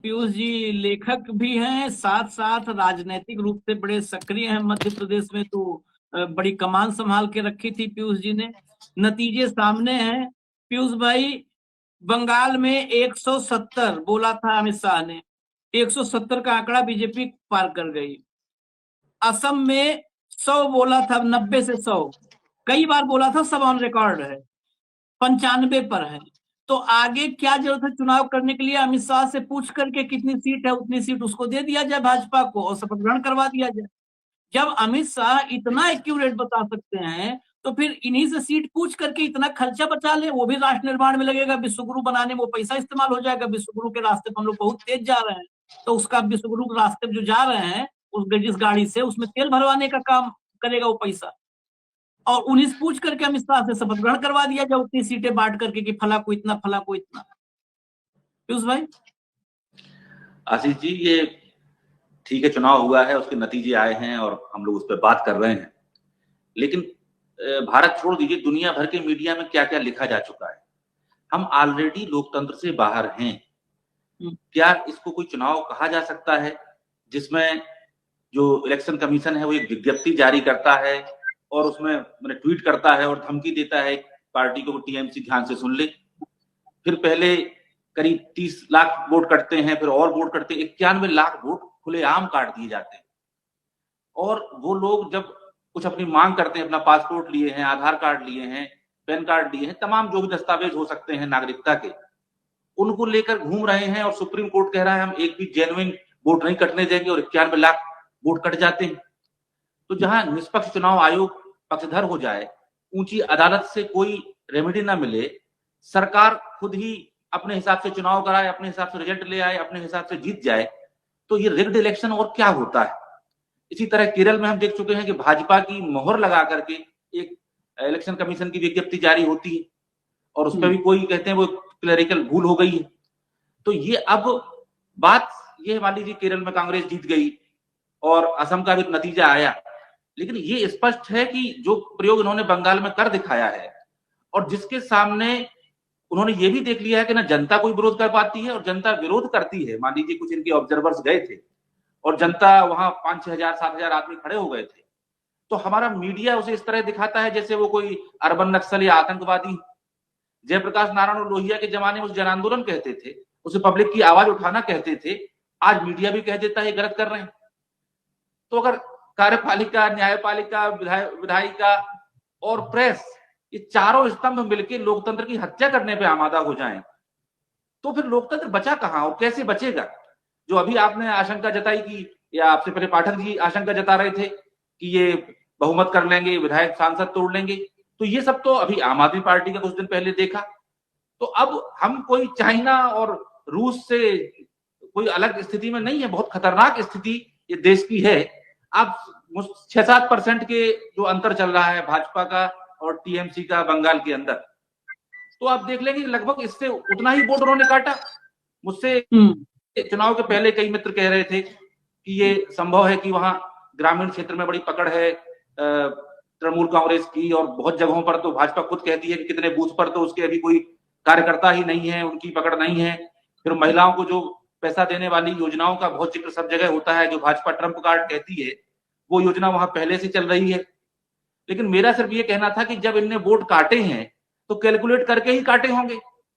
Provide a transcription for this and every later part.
पीयूष जी लेखक भी हैं, साथ साथ राजनीतिक रूप से बड़े सक्रिय हैं मध्य प्रदेश में। तो बड़ी कमान संभाल के रखी थी पीयूष जी ने। नतीजे सामने हैं पीयूष भाई। बंगाल में 170 बोला था अमित शाह ने, 170 का आंकड़ा बीजेपी पार कर गई। असम में 100 बोला था, 90 से 100 कई बार बोला था, सब ऑन रिकॉर्ड है। 95 पर है। तो आगे क्या जरूरत है चुनाव करने के लिए? अमित शाह से पूछ करके कितनी सीट है उतनी सीट उसको दे दिया जाए भाजपा को और शपथ ग्रहण करवा दिया जाए। जब अमित शाह इतना एक्यूरेट बता सकते हैं तो फिर इन्हीं से सीट पूछ करके इतना खर्चा बचा ले। वो भी राष्ट्र निर्माण में लगेगा, विश्वगुरु बनाने में वो पैसा इस्तेमाल हो जाएगा। विश्वगुरु के रास्ते पर हम लोग बहुत तेज जा रहे हैं, तो उसका विश्वगुरु के रास्ते पर जो जा रहे हैं उस जिस गाड़ी से, उसमें तेल भरवाने का काम करेगा वो पैसा। और उन्हीं से पूछ करके अमित शाह से शपथ ग्रहण करवा दिया जाए उतनी सीटें बांट करके कि फला को इतना, फला को इतना। पीयूष भाई। आशीष जी, ये ठीक है, चुनाव हुआ है, उसके नतीजे आए हैं और हम लोग उस पर बात कर रहे हैं। लेकिन भारत छोड़ दीजिए, दुनिया भर के मीडिया में क्या क्या लिखा जा चुका है। हम ऑलरेडी लोकतंत्र से बाहर हैं। क्या इसको कोई चुनाव कहा जा सकता है जिसमें जो इलेक्शन कमीशन है वो एक विज्ञप्ति जारी करता है और उसमें मैंने ट्वीट करता है और धमकी देता है पार्टी को, टीएमसी ध्यान से सुन ले। फिर पहले करीब 30 लाख वोट कटते हैं, फिर और वोट कटते हैं, 91 लाख वोट खुलेआम काट दिए जाते हैं। और वो लोग जब कुछ अपनी मांग करते हैं, अपना पासपोर्ट लिए हैं, आधार कार्ड लिए हैं, पैन कार्ड लिए हैं, तमाम जो भी दस्तावेज हो सकते हैं नागरिकता के, उनको लेकर घूम रहे हैं और सुप्रीम कोर्ट कह रहा है हम एक भी जेन्युइन वोट नहीं कटने देंगे और 91 लाख वोट कट जाते हैं। तो जहां निष्पक्ष चुनाव आयोग पक्षधर हो जाए, ऊंची अदालत से कोई रेमेडी ना मिले, सरकार खुद ही अपने हिसाब से चुनाव कराए, अपने हिसाब से रिजल्ट ले आए, अपने हिसाब से जीत जाए, तो ये रिग्ड इलेक्शन और क्या होता है। इसी तरह केरल में हम देख चुके हैं कि भाजपा की मोहर लगा करके एक इलेक्शन कमीशन की विज्ञप्ति जारी होती है और उस पर भी कोई कहते हैं वो क्लरिकल भूल हो गई है। तो ये अब बात ये मान लीजिए केरल में कांग्रेस जीत गई और असम का भी नतीजा आया, लेकिन ये स्पष्ट है कि जो प्रयोग इन्होंने बंगाल में कर दिखाया है और जिसके सामने उन्होंने ये भी देख लिया है कि ना जनता कोई विरोध कर पाती है और जनता विरोध करती है। मान लीजिए कुछ इनके ऑब्जर्वर्स गए थे और जनता वहां 5-6 हजार 7 हजार आदमी खड़े हो गए थे, तो हमारा मीडिया उसे इस तरह दिखाता है जैसे वो कोई अर्बन नक्सल या आतंकवादी। जयप्रकाश नारायण लोहिया के जमाने में उस जन आंदोलन कहते थे, उसे पब्लिक की आवाज उठाना कहते थे। आज मीडिया भी कह देता है गलत कर रहे हैं। तो अगर कार्यपालिका, न्यायपालिका, विधायिका और प्रेस, ये चारों स्तंभ मिलकर लोकतंत्र की हत्या करने पे आमादा हो जाएं, तो फिर लोकतंत्र बचा कहां और कैसे बचेगा। जो अभी आपने आशंका जताई कि, या आपसे पहले पाठक जी आशंका जता रहे थे कि ये बहुमत कर लेंगे, विधायक सांसद तोड़ लेंगे, तो ये सब तो अभी आम आदमी पार्टी का कुछ दिन पहले देखा। तो अब हम कोई चाइना और रूस से कोई अलग स्थिति में नहीं है, बहुत खतरनाक स्थिति ये देश की है। अब 6-7% के जो अंतर चल रहा है भाजपा का और टीएमसी का बंगाल के अंदर, तो आप देख लेंगे लगभग इससे उतना ही वोट उन्होंने काटा। मुझसे चुनाव के पहले कई मित्र कह रहे थे कि ये संभव है कि वहां ग्रामीण क्षेत्र में बड़ी पकड़ है तृणमूल कांग्रेस की, और बहुत जगहों पर तो भाजपा खुद कहती है कि कितने बूथ पर तो उसके अभी कोई कार्यकर्ता ही नहीं है, उनकी पकड़ नहीं है। फिर महिलाओं को जो पैसा देने वाली योजनाओं का बहुत जिक्र सब जगह होता है, जो भाजपा ट्रम्प कार्ड कहती है, वो योजना वहां पहले से चल रही है। लेकिन मेरा सिर्फ ये कहना था कि जब इनने वोट काटे हैं तो कैलकुलेट करके ही काटे होंगे।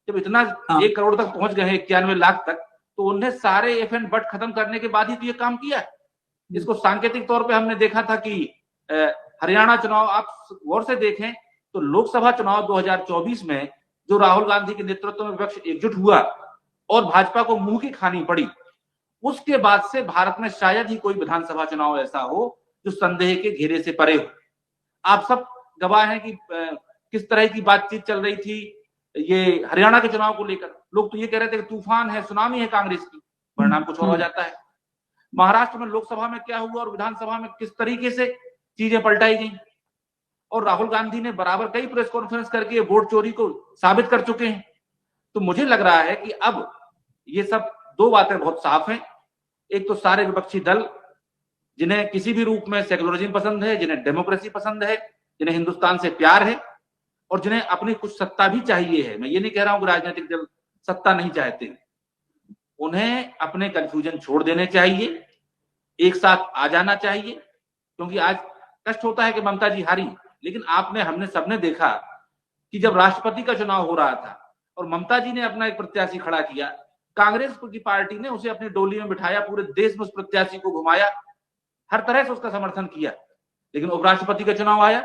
जब इतना 1 करोड़ तक पहुंच गए हैं, 91 लाख तक, तो उन्हें सारे एफ एंड बट खत्म करने के बाद ही तो ये काम किया। इसको सांकेतिक तौर पे हमने देखा था कि हरियाणा चुनाव आप गौर से देखें तो लोकसभा चुनाव 2024 में जो राहुल गांधी के नेतृत्व में विपक्ष एकजुट हुआ और भाजपा को मुंह की खानी पड़ी, उसके बाद से भारत में शायद ही कोई विधानसभा चुनाव ऐसा हो जो संदेह के घेरे से परे हो। आप सब गवाह हैं कि किस तरह की बातचीत चल रही थी ये हरियाणा के चुनाव को लेकर। लोग तो ये कह रहे थे कि तूफान है, सुनामी है कांग्रेस की, परिणाम कुछ और हो जाता है। महाराष्ट्र में लोकसभा में क्या हुआ और विधानसभा में किस तरीके से चीजें पलटाई गई, और राहुल गांधी ने बराबर कई प्रेस कॉन्फ्रेंस करके वोट चोरी को साबित कर चुके हैं। तो मुझे लग रहा है कि अब ये सब दो बातें बहुत साफ हैं। एक तो सारे विपक्षी दल जिन्हें किसी भी रूप में सेकुलरिज्म पसंद है, जिन्हें डेमोक्रेसी पसंद है, जिन्हें हिंदुस्तान से प्यार है और जिन्हें अपनी कुछ सत्ता भी चाहिए है, मैं ये नहीं कह रहा हूं कि राजनीतिक दल सत्ता नहीं चाहते हैं, उन्हें अपने कंफ्यूजन छोड़ देने चाहिए, एक साथ आ जाना चाहिए, क्योंकि आज कष्ट होता है कि ममता जी हारी, लेकिन हमने सबने देखा कि जब राष्ट्रपति का चुनाव हो रहा था और ममता जी ने अपना एक प्रत्याशी खड़ा किया, कांग्रेस की पार्टी ने उसे अपनी डोली में बिठाया, पूरे देश में उस प्रत्याशी को घुमाया, हर तरह से उसका समर्थन किया। लेकिन उपराष्ट्रपति का चुनाव आया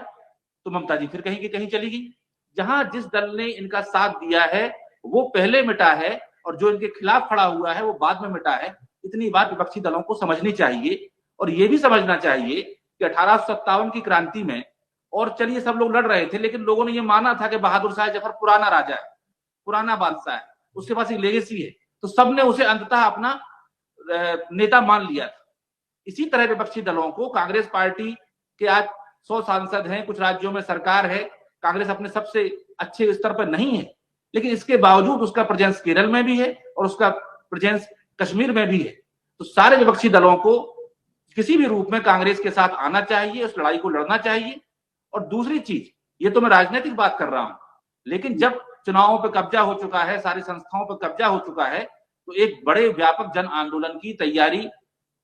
तो ममता जी फिर कहीं की कहीं चली गई। जहां जिस दल ने इनका साथ दिया है वो पहले मिटा है और जो इनके खिलाफ खड़ा हुआ है वो बाद में मिटा है। इतनी बात विपक्षी दलों को समझनी चाहिए और ये भी समझना चाहिए कि 1857 की क्रांति में, और चलिए सब लोग लड़ रहे थे, लेकिन लोगों ने ये माना था कि बहादुर शाह जफर पुराना राजा है, पुराना बादशाह है, उसके पास एक लेगेसी है, तो सबने उसे अंततः अपना नेता मान लिया था। इसी तरह विपक्षी दलों को, कांग्रेस पार्टी के आज 100 सांसद हैं, कुछ राज्यों में सरकार है, कांग्रेस अपने सबसे अच्छे स्तर पर नहीं है, लेकिन इसके बावजूद उसका प्रेजेंस केरल में भी है और उसका प्रेजेंस कश्मीर में भी है। तो सारे विपक्षी दलों को किसी भी रूप में कांग्रेस के साथ आना चाहिए, उस लड़ाई को लड़ना चाहिए। और दूसरी चीज, ये तो मैं राजनीतिक बात कर रहा हूं, लेकिन जब चुनावों पर कब्जा हो चुका है, सारी संस्थाओं पर कब्जा हो चुका है, तो एक बड़े व्यापक जन आंदोलन की तैयारी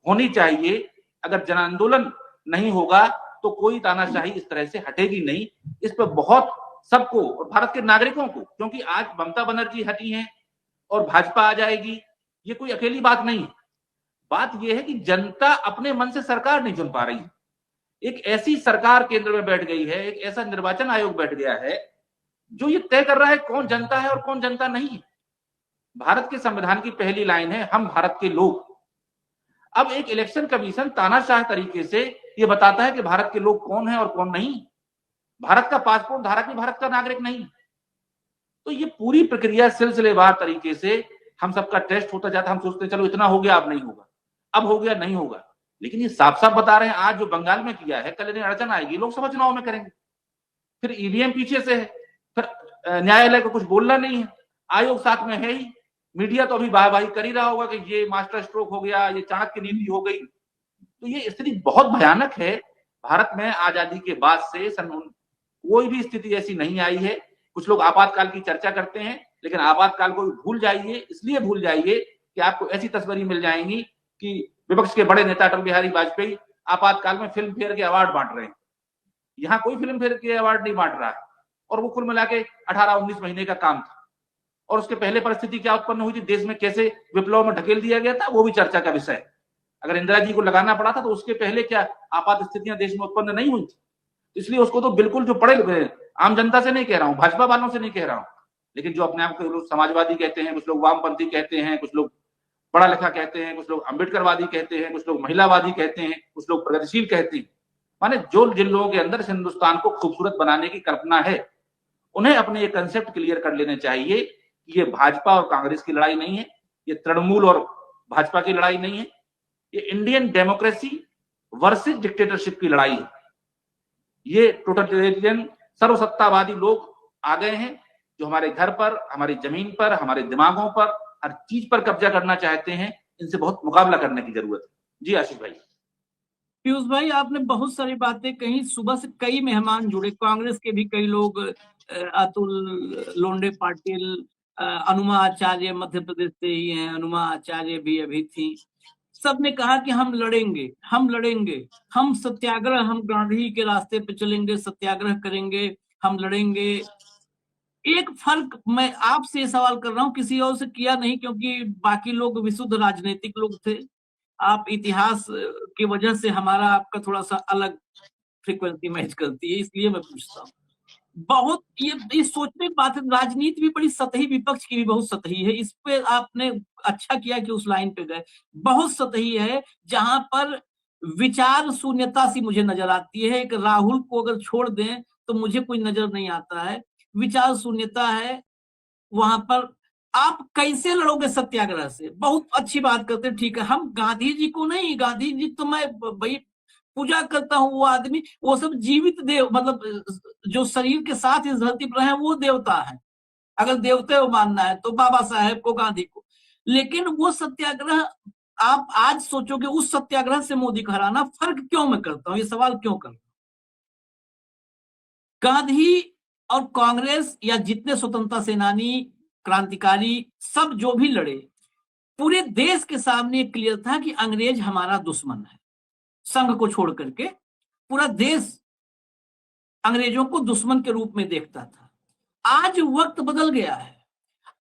होनी चाहिए। अगर जन आंदोलन नहीं होगा तो कोई तानाशाही इस तरह से हटेगी नहीं। इस पर बहुत सबको और भारत के नागरिकों को, क्योंकि आज ममता बनर्जी हटी हैं और भाजपा आ जाएगी, ये कोई अकेली बात नहीं है। बात यह है कि जनता अपने मन से सरकार नहीं चुन पा रही है। एक ऐसी सरकार केंद्र में बैठ गई है, एक ऐसा निर्वाचन आयोग बैठ गया है जो ये तय कर रहा है कौन जनता है और कौन जनता नहीं है। भारत के संविधान की पहली लाइन है, हम भारत के लोग। अब एक इलेक्शन कमीशन तानाशाह तरीके से ये बताता है कि भारत के लोग कौन है और कौन नहीं। भारत का पासपोर्ट धारक भी भारत का नागरिक नहीं। तो ये पूरी प्रक्रिया सिलसिलेवार तरीके से हम सबका टेस्ट होता जाता है। हम सोचते हैं चलो इतना हो गया, अब नहीं होगा, अब हो गया नहीं होगा, लेकिन ये साफ साफ बता रहे हैं आज जो बंगाल में किया है, कल इन्हें अड़चन आएगी, लोकसभा चुनाव में करेंगे। फिर ईवीएम पीछे से है, फिर न्यायालय को कुछ बोलना नहीं है, आयोग साथ में है ही, मीडिया तो अभी वाहवाही कर ही रहा होगा कि ये मास्टर स्ट्रोक हो गया, ये चाणक्य नीति हो गई। तो ये स्थिति बहुत भयानक है। भारत में आजादी के बाद से कोई भी स्थिति ऐसी नहीं आई है। कुछ लोग आपातकाल की चर्चा करते हैं, लेकिन आपातकाल को भूल जाइए, इसलिए भूल जाइए कि आपको ऐसी तस्वीरें मिल जाएंगी कि विपक्ष के बड़े नेता अटल बिहारी वाजपेयी आपातकाल में फिल्म फेयर के अवार्ड बांट रहे हैं। यहाँ कोई फिल्म फेयर के अवार्ड नहीं बांट रहा है, और वो कुल मिला के 18-19 महीने का काम था। और उसके पहले परिस्थिति क्या उत्पन्न हुई थी, देश में कैसे विप्लव में ढकेल दिया गया था, वो भी चर्चा का विषय है। अगर इंदिरा जी को लगाना पड़ा था तो उसके पहले क्या आपात स्थितियां देश में उत्पन्न नहीं हुई थी। इसलिए उसको तो बिल्कुल, जो पढ़े आम जनता से नहीं कह रहा हूं, भाजपा वालों से नहीं कह रहा हूं, लेकिन जो अपने आप को लोग समाजवादी कहते हैं, कुछ लोग वामपंथी कहते हैं, कुछ लोग पढ़ा लिखा कहते हैं, कुछ लोग अम्बेडकरवादी कहते हैं, कुछ लोग महिलावादी कहते हैं, कुछ लोग प्रगतिशील कहते हैं, माने जो जिन लोगों के अंदर हिंदुस्तान को खूबसूरत बनाने की कल्पना है, उन्हें अपने ये कंसेप्ट क्लियर कर लेने चाहिए कि ये भाजपा और कांग्रेस की लड़ाई नहीं है, ये तृणमूल और भाजपा की लड़ाई नहीं है, ये इंडियन डेमोक्रेसी वर्सेस डिक्टेटरशिप की लड़ाई है। ये टोटलिटेरियन सर्वसत्तावादी लोग आ गए हैं जो हमारे घर पर, हमारी जमीन पर, हमारे दिमागों पर, हर चीज पर कब्जा करना चाहते हैं। इनसे बहुत मुकाबला करने की जरूरत है। जी आशीष भाई। पीयूष भाई, आपने बहुत सारी बातें कही। सुबह से कई मेहमान जुड़े, कांग्रेस के भी कई लोग, अतुल लोंडे पाटिल, अनुमा आचार्य मध्य प्रदेश से ही हैं, अनुमा आचार्य भी अभी थी। सबने कहा कि हम लड़ेंगे, हम लड़ेंगे, हम सत्याग्रह, हम गांधी के रास्ते पे चलेंगे, सत्याग्रह करेंगे, हम लड़ेंगे। एक फर्क मैं आपसे ये सवाल कर रहा हूं, किसी और से किया नहीं, क्योंकि बाकी लोग विशुद्ध राजनीतिक लोग थे। आप इतिहास की वजह से हमारा आपका थोड़ा सा अलग फ्रीक्वेंसी मैच करती है, इसलिए मैं पूछता हूँ। बहुत ये सोचने की बात है, राजनीति भी बड़ी सतही, विपक्ष की भी बहुत सतही है। इस पे आपने अच्छा किया कि उस लाइन पे गए। बहुत सतही है, जहां पर विचार शून्यता सी मुझे नजर आती है। एक राहुल को अगर छोड़ दें तो मुझे कोई नजर नहीं आता है, विचार शून्यता है वहां पर। आप कैसे लड़ोगे सत्याग्रह से? बहुत अच्छी बात करते हैं, ठीक है। हम गांधी जी को नहीं, गांधी जी तो मैं भाई पूजा करता हूँ, वो आदमी, वो सब जीवित देव, मतलब जो शरीर के साथ इस धरती पर है वो देवता है। अगर देवते को मानना है तो बाबा साहेब को, गांधी को। लेकिन वो सत्याग्रह आप आज सोचोगे उस सत्याग्रह से मोदी को हराना, फर्क क्यों मैं करता हूं, ये सवाल क्यों करता हूं? गांधी और कांग्रेस या जितने स्वतंत्रता सेनानी, क्रांतिकारी, सब जो भी लड़े, पूरे देश के सामने क्लियर था कि अंग्रेज हमारा दुश्मन है। संघ को छोड़ करके पूरा देश अंग्रेजों को दुश्मन के रूप में देखता था। आज वक्त बदल गया है।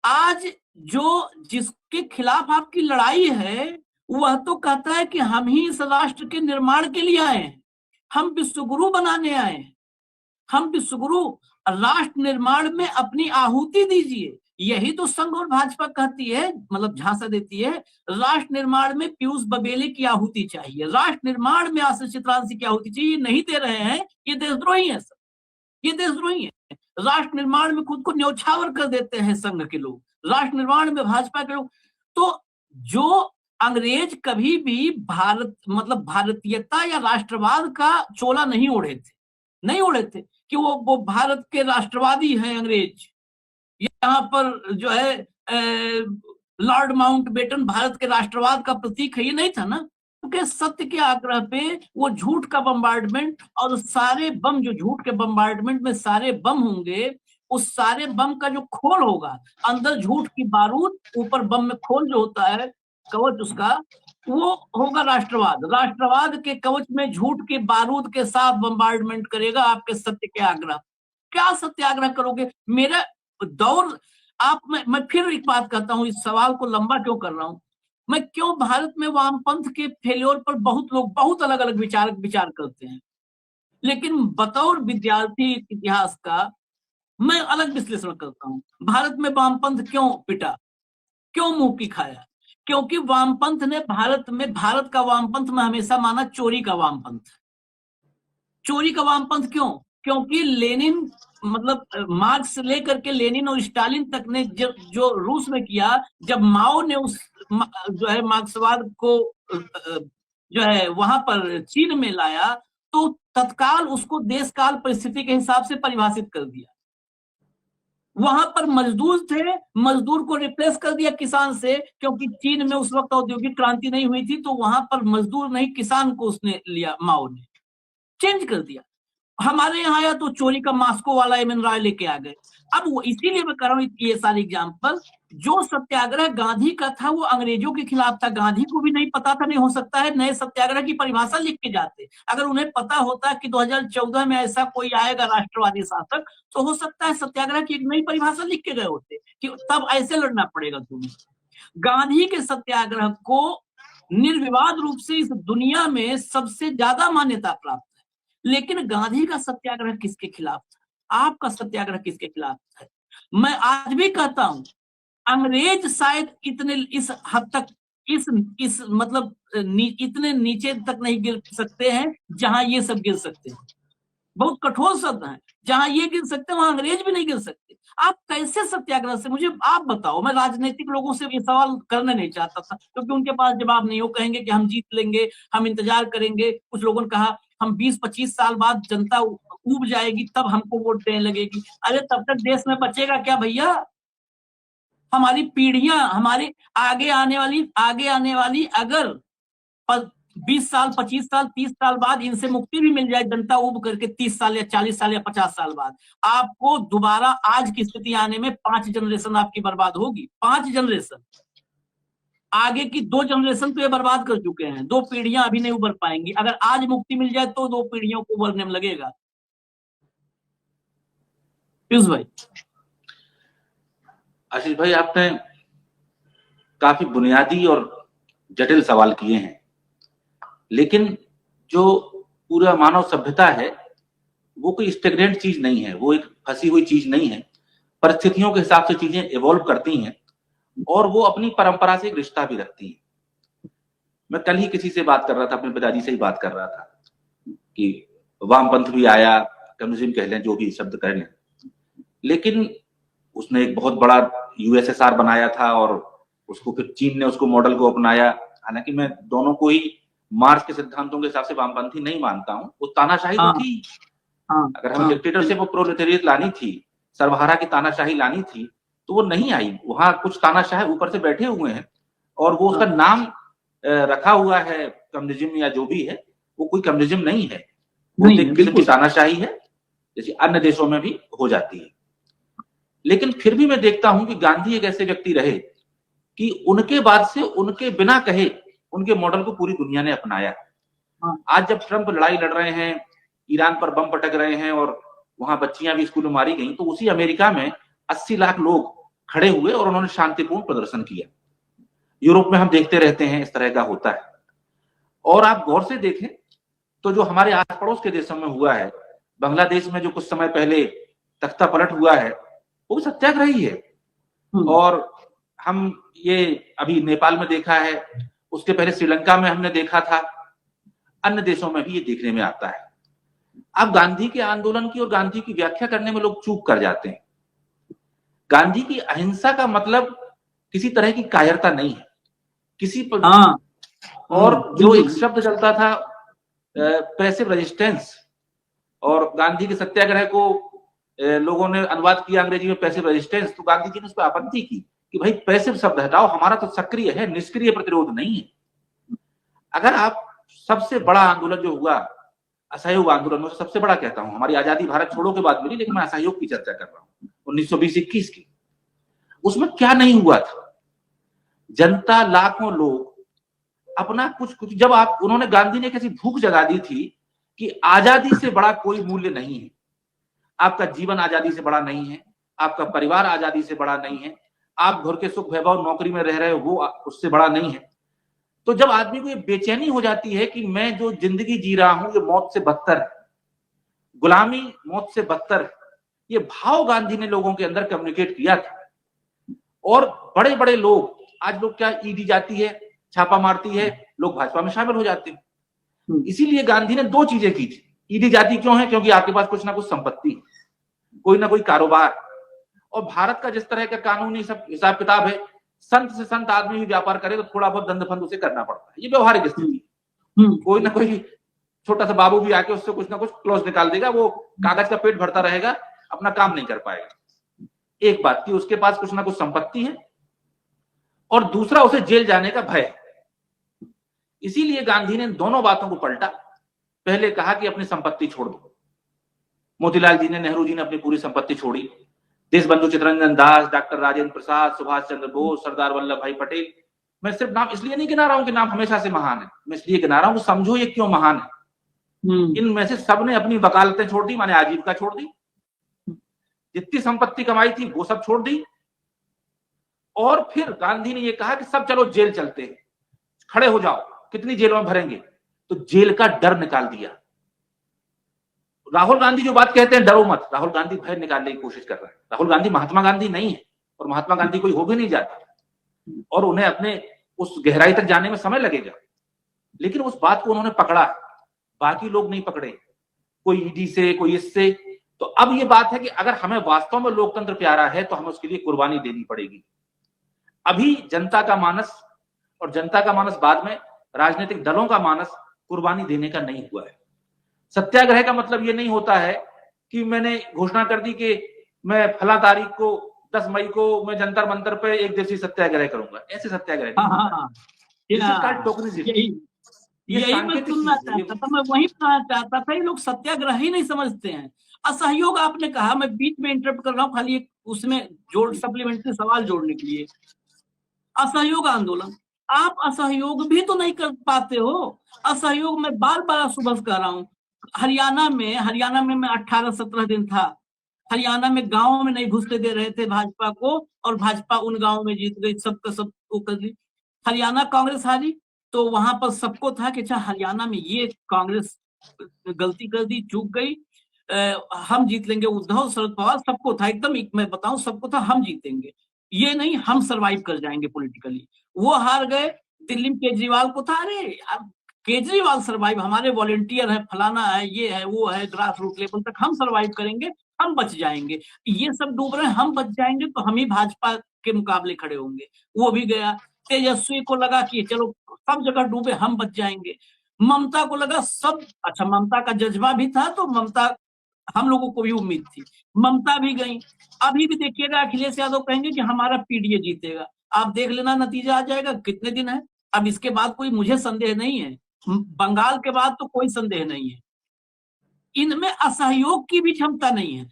आज जो जिसके खिलाफ आपकी लड़ाई है वह तो कहता है कि हम ही इस राष्ट्र के निर्माण के लिए आए हैं, हम विश्वगुरु बनाने आए हैं, हम विश्वगुरु राष्ट्र निर्माण में अपनी आहुति दीजिए। यही तो संघ और भाजपा कहती है, मतलब झांसा देती है, राष्ट्र निर्माण में पीयूष बबेले की आहुति चाहिए, राष्ट्र निर्माण में आशीष चित्रांशी की आहुति चाहिए। नहीं दे रहे हैं, ये देशद्रोही है सब, ये देशद्रोही है। राष्ट्र निर्माण में खुद को न्यौछावर कर देते हैं संघ के लोग, राष्ट्र निर्माण में भाजपा के लोग। तो जो अंग्रेज कभी भी भारत मतलब भारतीयता या राष्ट्रवाद का चोला नहीं ओढ़े थे कि वो भारत के राष्ट्रवादी हैं अंग्रेज। यहाँ पर जो है लॉर्ड माउंटबेटन भारत के राष्ट्रवाद का प्रतीक है, ये नहीं था ना। क्योंकि सत्य के आग्रह पे वो झूठ का बम्बार्डमेंट और सारे बम, जो झूठ के बम्बार्डमेंट में सारे बम होंगे, उस सारे बम का जो खोल होगा, अंदर झूठ की बारूद, ऊपर बम में खोल जो होता है कवच उसका, वो होगा राष्ट्रवाद। राष्ट्रवाद के कवच में झूठ के बारूद के साथ बम्बार्डमेंट करेगा आपके सत्य के आग्रह। क्या सत्याग्रह करोगे? मेरा दौर मैं फिर एक बात कहता हूं, इस सवाल को लंबा क्यों कर रहा हूं मैं, क्यों भारत में वामपंथ के फेल्योर पर बहुत लोग बहुत अलग अलग विचार करते हैं, लेकिन बतौर विद्यार्थी इतिहास का मैं अलग विश्लेषण करता हूं। भारत में वामपंथ क्यों पिटा, क्यों मुंह की खाया? क्योंकि वामपंथ ने भारत का वामपंथ में हमेशा माना चोरी का वामपंथ। चोरी का वामपंथ क्यों? क्योंकि लेनिन मतलब मार्क्स से लेकर के लेनिन और स्टालिन तक ने जो रूस में किया, जब माओ ने उस जो है मार्क्सवाद को जो है वहां पर चीन में लाया, तो तत्काल उसको देश काल परिस्थिति के हिसाब से परिभाषित कर दिया। वहां पर मजदूर थे, मजदूर को रिप्लेस कर दिया किसान से, क्योंकि चीन में उस वक्त औद्योगिक क्रांति नहीं हुई थी, तो वहां पर मजदूर नहीं किसान को उसने लिया, माओ ने चेंज कर दिया। हमारे यहाँ आया तो चोरी का मास्को वाला एमएन रॉय लेके आ गए। अब वो इसीलिए मैं कर रहा हूँ ये सारे एग्जाम्पल। जो सत्याग्रह गांधी का था वो अंग्रेजों के खिलाफ था। गांधी को भी नहीं पता था, नहीं हो सकता है नए सत्याग्रह की परिभाषा लिख के जाते। अगर उन्हें पता होता कि 2014 में ऐसा कोई आएगा राष्ट्रवादी शासक, तो हो सकता है सत्याग्रह की एक नई परिभाषा लिख के गए होते कि तब ऐसे लड़ना पड़ेगा तुम्हें। गांधी के सत्याग्रह को निर्विवाद रूप से इस दुनिया में सबसे ज्यादा मान्यता प्राप्त है। लेकिन गांधी का सत्याग्रह किसके खिलाफ था? आपका सत्याग्रह किसके खिलाफ है? मैं आज भी कहता हूं अंग्रेज शायद इतने इस हद तक इस मतलब इतने नीचे तक नहीं गिर सकते हैं जहां ये सब गिर सकते हैं। बहुत कठोर शब्द हैं, जहां ये गिर सकते हैं वहां अंग्रेज भी नहीं गिर सकते। आप कैसे सत्याग्रह से, मुझे आप बताओ। मैं राजनीतिक लोगों से ये सवाल करने नहीं चाहता था, क्योंकि उनके पास जवाब नहीं। वो कहेंगे कि हम जीत लेंगे, हम इंतजार करेंगे। कुछ लोगों ने कहा हम 20-25 साल बाद जनता ऊब जाएगी तब हमको वोट देने लगेगी। अरे तब तक देश में बचेगा क्या भैया? हमारी पीढ़ियां, हमारे आगे आने वाली अगर 20 साल, 25 साल, 30 साल बाद इनसे मुक्ति भी मिल जाए, जनता उब करके 30 साल या 40 साल या 50 साल बाद, आपको दोबारा आज की स्थिति आने में 5 जनरेशन आपकी बर्बाद होगी। 5 जनरेशन, आगे की 2 जनरेशन तो ये बर्बाद कर चुके हैं। 2 पीढ़ियां अभी नहीं उबर पाएंगी। अगर आज मुक्ति मिल जाए तो 2 पीढ़ियों को उबरने में लगेगा। पीयूष भाई। आशीष भाई, आपने काफी बुनियादी और जटिल सवाल किए हैं, लेकिन जो पूरा मानव सभ्यता है वो कोई स्टेगनेंट चीज नहीं है, वो एक फंसी हुई चीज नहीं है। परिस्थितियों के हिसाब से चीजें इवॉल्व करती हैं और वो अपनी परंपरा से एक रिश्ता भी रखती हैं। मैं कल ही किसी से बात कर रहा था, अपने पिताजी से ही बात कर रहा था कि वामपंथ भी आया, कम्युनिज्म कह लें, जो भी शब्द कह लें, लेकिन उसने एक बहुत बड़ा यूएसएसआर बनाया था और उसको फिर चीन ने उसको मॉडल को अपनाया। हालांकि मैं दोनों को ही मार्क्स के सिद्धांतों के हिसाब से वामपंथी नहीं मानता हूं। वो तानाशाही तो थी। अगर हम डिक्टेटरशिप और प्रोलेटेरियत लानी थी, सर्वहारा की तानाशाही लानी थी, तो वो नहीं आई। वहां कुछ तानाशाह ऊपर से बैठे हुए हैं और वो उसका नाम रखा हुआ है कम्युनिज्म या जो भी है, वो कोई कम्युनिज्म नहीं है, वो एक किस्म की तानाशाही है, जैसे अन्य देशों में भी हो जाती है। लेकिन फिर भी मैं देखता हूं कि गांधी एक ऐसे व्यक्ति रहे कि उनके बाद से उनके बिना कहे उनके मॉडल को पूरी दुनिया ने अपनाया। आज जब ट्रंप लड़ाई लड़ रहे हैं, ईरान पर बम पटक रहे हैं और वहां बच्चियां भी स्कूल में मारी गई, तो उसी अमेरिका में 80 लाख लोग खड़े हुए और उन्होंने शांतिपूर्ण प्रदर्शन किया। यूरोप में हम देखते रहते हैं इस तरह का होता है। और आप गौर से देखें तो जो हमारे आस पड़ोस के देशों में हुआ है, बांग्लादेश में जो कुछ समय पहले तख्ता पलट हुआ है, वो सत्याग्रह ही है। और हम ये अभी नेपाल में देखा है, उसके पहले श्रीलंका में हमने देखा था, अन्य देशों में भी ये देखने में आता है। अब गांधी के आंदोलन की और गांधी की व्याख्या करने में लोग चूक कर जाते हैं। गांधी की अहिंसा का मतलब किसी तरह की कायरता नहीं है किसी पर। और जो एक शब्द चलता था पैसिव रेजिस्टेंस, और गांधी के सत्याग्रह को लोगों ने अनुवाद किया अंग्रेजी में पैसिव रेजिस्टेंस, तो गांधी जी ने उस पर आपत्ति की कि भाई पैसिव शब्द हटाओ, हमारा तो सक्रिय है, निष्क्रिय प्रतिरोध नहीं है। अगर आप सबसे बड़ा आंदोलन जो हुआ असहयोग आंदोलन, मैं सबसे बड़ा कहता हूं, हमारी आजादी भारत छोड़ो के बाद मिली, लेकिन मैं असहयोग की चर्चा कर रहा हूं 1920-21 की। उसमें क्या नहीं हुआ था? जनता, लाखों लोग अपना कुछ जब आप उन्होंने गांधी ने कैसी भूख जगा दी थी कि आजादी से बड़ा कोई मूल्य नहीं है, आपका जीवन आजादी से बड़ा नहीं है, आपका परिवार आजादी से बड़ा नहीं है, आप घर के सुख वैभव नौकरी में रह रहे हो वो उससे बड़ा नहीं है। तो जब आदमी को ये बेचैनी हो जाती है कि मैं जो जिंदगी जी रहा हूं ये मौत से बदतर है, गुलामी मौत से बदतर है, ये भाव गांधी ने लोगों के अंदर कम्युनिकेट किया था। और बड़े बड़े लोग, आज लोग क्या, ईडी जाती है, छापा मारती है, लोग भाजपा में शामिल हो जाते हैं। इसीलिए गांधी ने दो चीजें की थी। ईडी जाती क्यों है? क्योंकि आपके पास कुछ ना कुछ संपत्ति, कोई ना कोई कारोबार, और भारत का जिस तरह का कानूनी सब हिसाब किताब है, संत से संत आदमी भी व्यापार करे तो थोड़ा बहुत दंड फंद उसे करना पड़ता है, ये व्यवहारिक स्थिति। कोई ना कोई छोटा सा बाबू भी आके उससे कुछ ना कुछ क्लॉज निकाल देगा, वो कागज का पेट भरता रहेगा, अपना काम नहीं कर पाएगा। एक बात कि उसके पास कुछ ना कुछ संपत्ति है, और दूसरा उसे जेल जाने का भय है। इसीलिए गांधी ने दोनों बातों को पलटा। पहले कहा कि अपनी संपत्ति छोड़ दो। मोतीलाल जी ने, नेहरू जी ने अपनी पूरी संपत्ति छोड़ी। देशबंधु चित्तरंजन दास, डॉक्टर राजेंद्र प्रसाद, सुभाष चंद्र बोस, सरदार वल्लभ भाई पटेल, मैं सिर्फ नाम इसलिए नहीं गिना रहा हूं कि नाम हमेशा से महान है, मैं इसलिए गिना रहा हूं कि समझो ये क्यों महान है। इनमें से सबने अपनी वकालतें छोड़ दी, माने आजीविका छोड़ दी, जितनी संपत्ति कमाई थी वो सब छोड़ दी। और फिर गांधी ने ये कहा कि सब चलो जेल चलते हैं, खड़े हो जाओ, कितनी जेलों में भरेंगे, तो जेल का डर निकाल दिया। राहुल गांधी जो बात कहते हैं डरो मत, राहुल गांधी भय निकालने की कोशिश कर रहा है। राहुल गांधी महात्मा गांधी नहीं है, और महात्मा गांधी कोई हो भी नहीं जाता, और उन्हें अपने उस गहराई तक जाने में समय लगेगा, लेकिन उस बात को उन्होंने पकड़ा, बाकी लोग नहीं पकड़े, कोई ईडी से, कोई इससे। तो अब ये बात है कि अगर हमें वास्तव में लोकतंत्र प्यारा है तो हमें उसके लिए कुर्बानी देनी पड़ेगी। अभी जनता का मानस, और जनता का मानस बाद में राजनीतिक दलों का मानस कुर्बानी देने का नहीं हुआ है। सत्याग्रह का मतलब ये नहीं होता है कि मैंने घोषणा कर दी कि मैं फला तारीख को 10 मई को मैं जंतर मंतर पे एक दिवसीय सत्याग्रह करूंगा, ऐसे सत्याग्रह यही मैं सुनना चाहता था, मैं वही कहना चाहता था, ये लोग सत्याग्रह ही नहीं समझते हैं। असहयोग आपने कहा, मैं बीच में इंटरप्ट कर रहा हूँ खाली एक उसमें जोड़ सप्लीमेंट्री सवाल जोड़ने के लिए। असहयोग आंदोलन, आप असहयोग भी तो नहीं कर पाते हो। असहयोग में बार बार सुबह कह रहा हूँ, हरियाणा में मैं 18-17 दिन था। हरियाणा में गांव में नहीं घुसने दे रहे थे भाजपा को, और भाजपा उन गांव में जीत गई, सबका सब वो कर दी। हरियाणा कांग्रेस हारी, तो वहां पर सबको था कि अच्छा हरियाणा में ये कांग्रेस गलती कर दी, चूक गई, हम जीत लेंगे। उद्धव, शरद पवार, सबको था, एकदम मैं बताऊं सबको था हम जीतेंगे, ये नहीं हम सरवाइव कर जाएंगे पॉलिटिकली। वो हार गए। दिल्ली में केजरीवाल को था, अरे अब केजरीवाल सरवाइव, हमारे वॉलेंटियर है, फलाना है, ये है, वो है, ग्रास रूट लेवल तक हम सरवाइव करेंगे, हम बच जाएंगे। ये सब डूब रहे हैं, हम बच जाएंगे तो हम ही भाजपा के मुकाबले खड़े होंगे। वो भी गया। तेजस्वी को लगा कि चलो सब जगह डूबे, हम बच जाएंगे। ममता को लगा सब, अच्छा ममता का जज्बा भी था, तो ममता, हम लोगों को भी उम्मीद थी, ममता भी गई। अभी भी देखिएगा अखिलेश यादव कहेंगे कि हमारा पीडीए जीतेगा, आप देख लेना नतीजा आ जाएगा, कितने दिन है अब, इसके बाद कोई मुझे संदेह नहीं है, बंगाल के बाद तो कोई संदेह नहीं है। इनमें असहयोग की भी क्षमता नहीं है।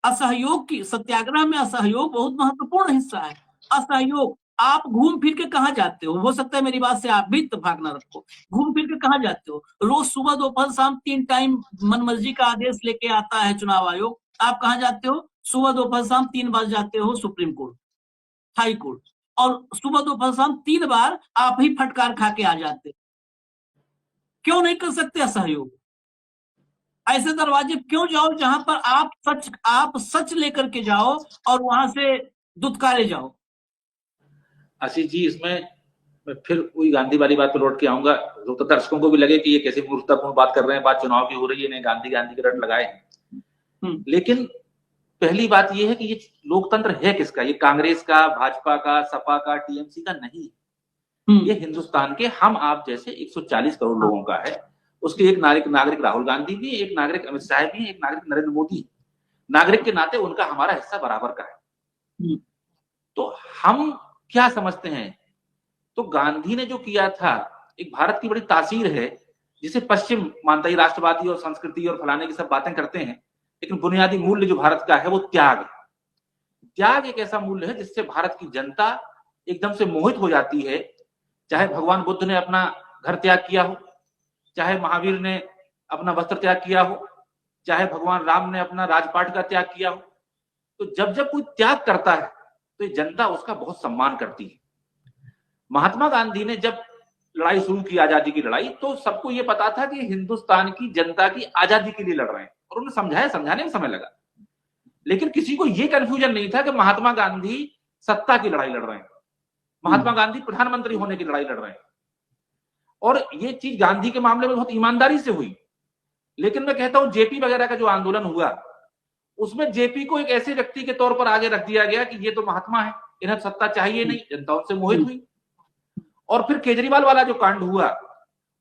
असहयोग की, सत्याग्रह में असहयोग बहुत महत्वपूर्ण हिस्सा है। असहयोग, आप घूम फिर के कहाँ जाते हो सकता है मेरी बात से आप भी इत्तेफाक ना रखो, घूम फिर के कहाँ जाते हो? रोज सुबह दोपहर शाम 3 टाइम मनमर्जी का आदेश लेके आता है चुनाव आयोग, आप कहाँ जाते हो? सुबह दोपहर शाम 3 बार जाते हो सुप्रीम कोर्ट, हाई कोर्ट, और सुबह दोपहर शाम 3 बार आप ही फटकार खा के आ जाते। क्यों नहीं कर सकते सहयोग? ऐसे दरवाजे क्यों जाओ जहां पर आप सच लेकर के जाओ और वहां से दुत्कारे जाओ? आशीष जी, इसमें मैं फिर वही गांधी वाली बात पर लौट के आऊंगा। तो दर्शकों को भी लगे कि ये कैसे मूर्खतापूर्ण बात कर रहे हैं, बात चुनाव की हो रही है, इन्हें गांधी गांधी के रट लगाए। लेकिन पहली बात ये है कि ये लोकतंत्र है किसका? ये कांग्रेस का, भाजपा का, सपा का, टीएमसी का नहीं। ये हिंदुस्तान के हम आप जैसे 140 करोड़ लोगों का है। उसके एक नागरिक राहुल गांधी भी, एक नागरिक अमित शाह भी, एक नागरिक नरेंद्र मोदी। नागरिक के नाते उनका हमारा हिस्सा बराबर का है। तो हम क्या समझते हैं? तो गांधी ने जो किया था, एक भारत की बड़ी तासीर है जिसे पश्चिम मानता ही राष्ट्रवादी और संस्कृति और फलाने की सब बातें करते हैं, लेकिन बुनियादी मूल्य जो भारत का है वो त्याग है। त्याग एक ऐसा मूल्य है जिससे भारत की जनता एकदम से मोहित हो जाती है। चाहे भगवान बुद्ध ने अपना घर त्याग किया हो, चाहे महावीर ने अपना वस्त्र त्याग किया हो, चाहे भगवान राम ने अपना राजपाट का त्याग किया हो, तो जब जब कोई त्याग करता है तो ये जनता उसका बहुत सम्मान करती है। महात्मा गांधी ने जब लड़ाई शुरू की, आजादी की लड़ाई, तो सबको ये पता था कि हिंदुस्तान की जनता की आजादी के लिए लड़ रहे हैं, और उन्होंने समझाया, समझाने में समय लगा। लेकिन किसी को ये कंफ्यूजन नहीं था कि महात्मा गांधी सत्ता की लड़ाई लड़ रहे हैं, महात्मा गांधी प्रधानमंत्री होने की लड़ाई लड़ रहे हैं। और ये चीज गांधी के मामले में बहुत ईमानदारी से हुई। लेकिन मैं कहता हूं जेपी वगैरह का जो आंदोलन हुआ, उसमें जेपी को एक ऐसे व्यक्ति के तौर पर आगे रख दिया गया कि ये तो महात्मा है, इन्हें सत्ता चाहिए नहीं, जनता उनसे मोहित हुई। और फिर केजरीवाल वाला जो कांड हुआ,